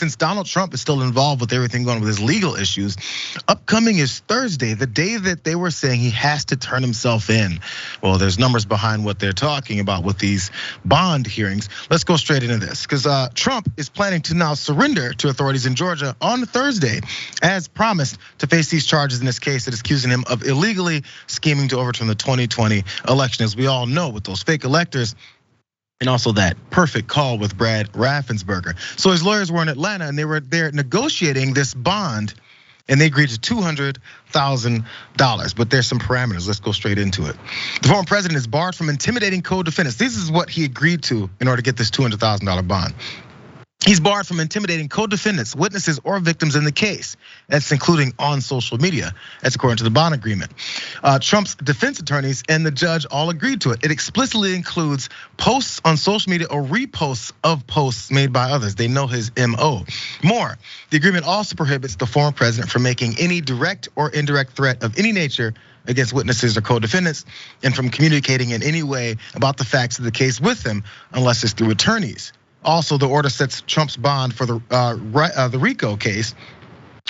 since Donald Trump is still involved with everything going on with his legal issues, upcoming is Thursday, the day that they were saying he has to turn himself in. Well, there's numbers behind what they're talking about with these bond hearings. Let's go straight into this, because Trump is planning to now surrender to authorities in Georgia on Thursday, as promised, to face these charges in this case that is accusing him of illegally scheming to overturn the 2020 election. As we all know, with those fake electors, and also that perfect call with Brad Raffensperger. So his lawyers were in Atlanta and they were there negotiating this bond, and they agreed to $200,000. But there's some parameters. Let's go straight into it. The former president is barred from intimidating co-defendants. This is what he agreed to in order to get this $200,000 bond. He's barred from intimidating co-defendants, witnesses, or victims in the case. That's including on social media. That's according to the bond agreement. Trump's defense attorneys and the judge all agreed to it. It explicitly includes posts on social media or reposts of posts made by others. They know his MO. More, the agreement also prohibits the former president from making any direct or indirect threat of any nature against witnesses or co-defendants, and from communicating in any way about the facts of the case with them, unless it's through attorneys. Also, the order sets Trump's bond for the RICO case,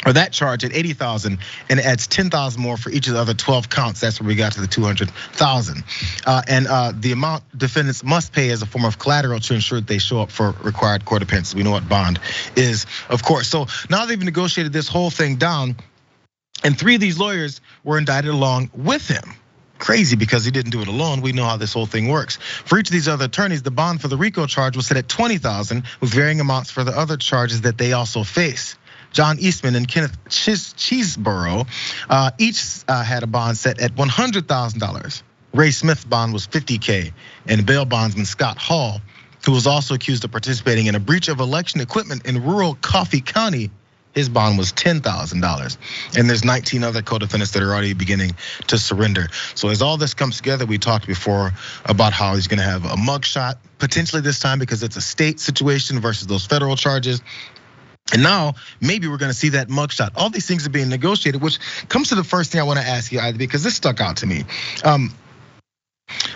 or that charge, at $80,000, and adds $10,000 more for each of the other 12 counts. That's where we got to the $200,000. And the amount defendants must pay as a form of collateral to ensure that they show up for required court appearances. We know what bond is, of course. So now they've negotiated this whole thing down, and 3 of these lawyers were indicted along with him. Crazy, because he didn't do it alone. We know how this whole thing works. For each of these other attorneys, the bond for the RICO charge was set at $20,000, with varying amounts for the other charges that they also face. John Eastman and Kenneth Cheeseborough each had a bond set at $100,000. Ray Smith's bond was $50K, and bail bondsman Scott Hall, who was also accused of participating in a breach of election equipment in rural Coffee County, his bond was $10,000. And there's 19 other co-defendants that are already beginning to surrender. So as all this comes together, we talked before about how he's gonna have a mugshot potentially this time, because it's a state situation versus those federal charges. And now maybe we're gonna see that mugshot. All these things are being negotiated, which comes to the first thing I wanna ask you, Aida, because this stuck out to me.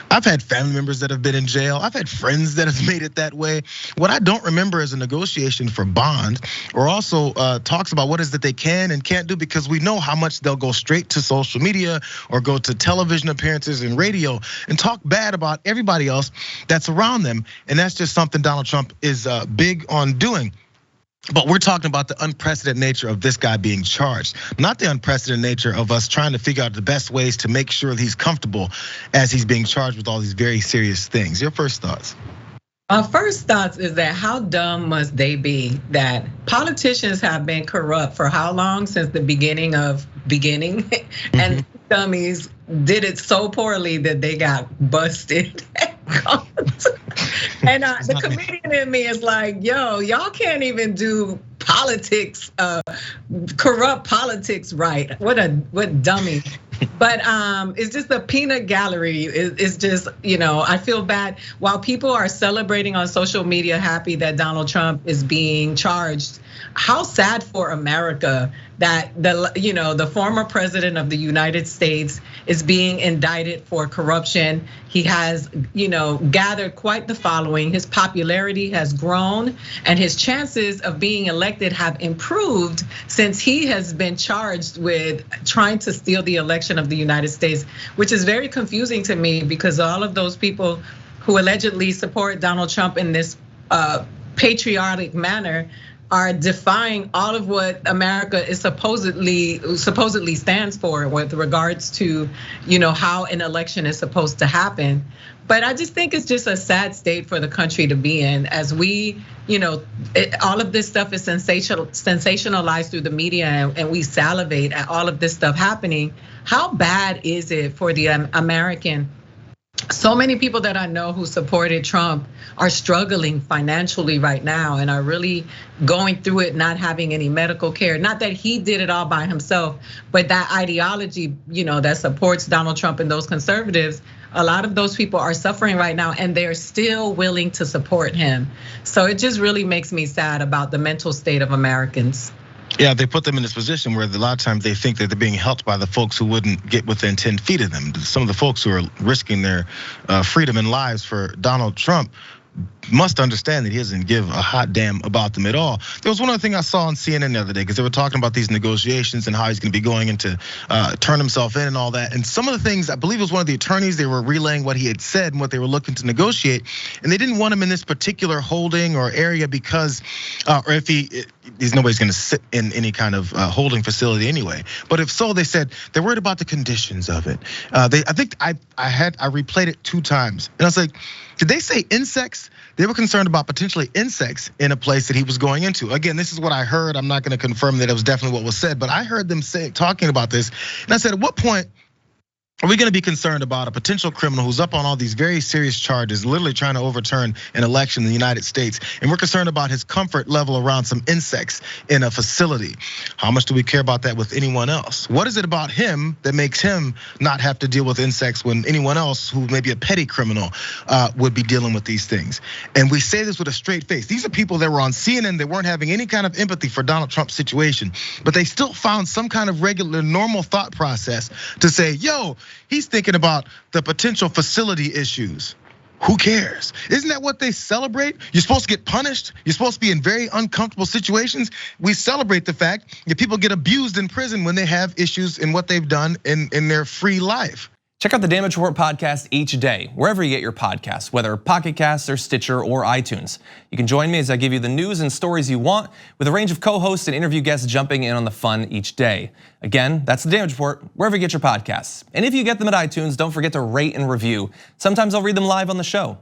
I've had family members that have been in jail. I've had friends that have made it that way. What I don't remember is a negotiation for bond, or also talks about what is that they can and can't do, because we know how much they'll go straight to social media or go to television appearances and radio and talk bad about everybody else that's around them. And that's just something Donald Trump is big on doing. But we're talking about the unprecedented nature of this guy being charged, not the unprecedented nature of us trying to figure out the best ways to make sure that he's comfortable as he's being charged with all these very serious things. Your first thoughts? First thoughts is that how dumb must they be that politicians have been corrupt for how long? Since the beginning, and dummies did it so poorly that they got busted. And the comedian in me is like, yo, y'all can't even do politics, corrupt politics right. What dummy. But it's just a peanut gallery. It's just, I feel bad. While people are celebrating on social media, happy that Donald Trump is being charged, how sad for America that the former president of the United States is being indicted for corruption. He has, gathered quite the following. His popularity has grown, and his chances of being elected have improved since he has been charged with trying to steal the election of the United States, which is very confusing to me, because all of those people who allegedly support Donald Trump in this patriotic manner are defying all of what America is supposedly stands for with regards to, how an election is supposed to happen. But I just think it's just a sad state for the country to be in, as we, all of this stuff is sensationalized through the media, and we salivate at all of this stuff happening. How bad is it for the American? So many people that I know who supported Trump are struggling financially right now and are really going through it, not having any medical care. Not that he did it all by himself, but that ideology, that supports Donald Trump and those conservatives, a lot of those people are suffering right now, and they're still willing to support him. So it just really makes me sad about the mental state of Americans. Yeah, they put them in this position where a lot of times they think that they're being helped by the folks who wouldn't get within 10 feet of them. Some of the folks who are risking their freedom and lives for Donald Trump must understand that he doesn't give a hot damn about them at all. There was one other thing I saw on CNN the other day, because they were talking about these negotiations and how he's gonna be going into turn himself in and all that. And some of the things, I believe it was one of the attorneys, they were relaying what he had said and what they were looking to negotiate. And they didn't want him in this particular holding or area because, or if nobody's gonna sit in any kind of holding facility anyway. But if so, they said they're worried about the conditions of it. I think I replayed it 2 times. And I was like, did they say insects? They were concerned about potentially insects in a place that he was going into. Again, this is what I heard. I'm not gonna confirm that it was definitely what was said, but I heard them talking about this. And I said, at what point are we gonna be concerned about a potential criminal who's up on all these very serious charges, literally trying to overturn an election in the United States? And we're concerned about his comfort level around some insects in a facility. How much do we care about that with anyone else? What is it about him that makes him not have to deal with insects when anyone else who may be a petty criminal would be dealing with these things? And we say this with a straight face. These are people that were on CNN, they weren't having any kind of empathy for Donald Trump's situation, but they still found some kind of regular, normal thought process to say, yo, he's thinking about the potential facility issues. Who cares? Isn't that what they celebrate? You're supposed to get punished. You're supposed to be in very uncomfortable situations. We celebrate the fact that people get abused in prison when they have issues in what they've done in their free life. Check out the Damage Report podcast each day, wherever you get your podcasts, whether Pocket Casts or Stitcher or iTunes. You can join me as I give you the news and stories you want, with a range of co-hosts and interview guests jumping in on the fun each day. Again, that's the Damage Report, wherever you get your podcasts. And if you get them at iTunes, don't forget to rate and review. Sometimes I'll read them live on the show.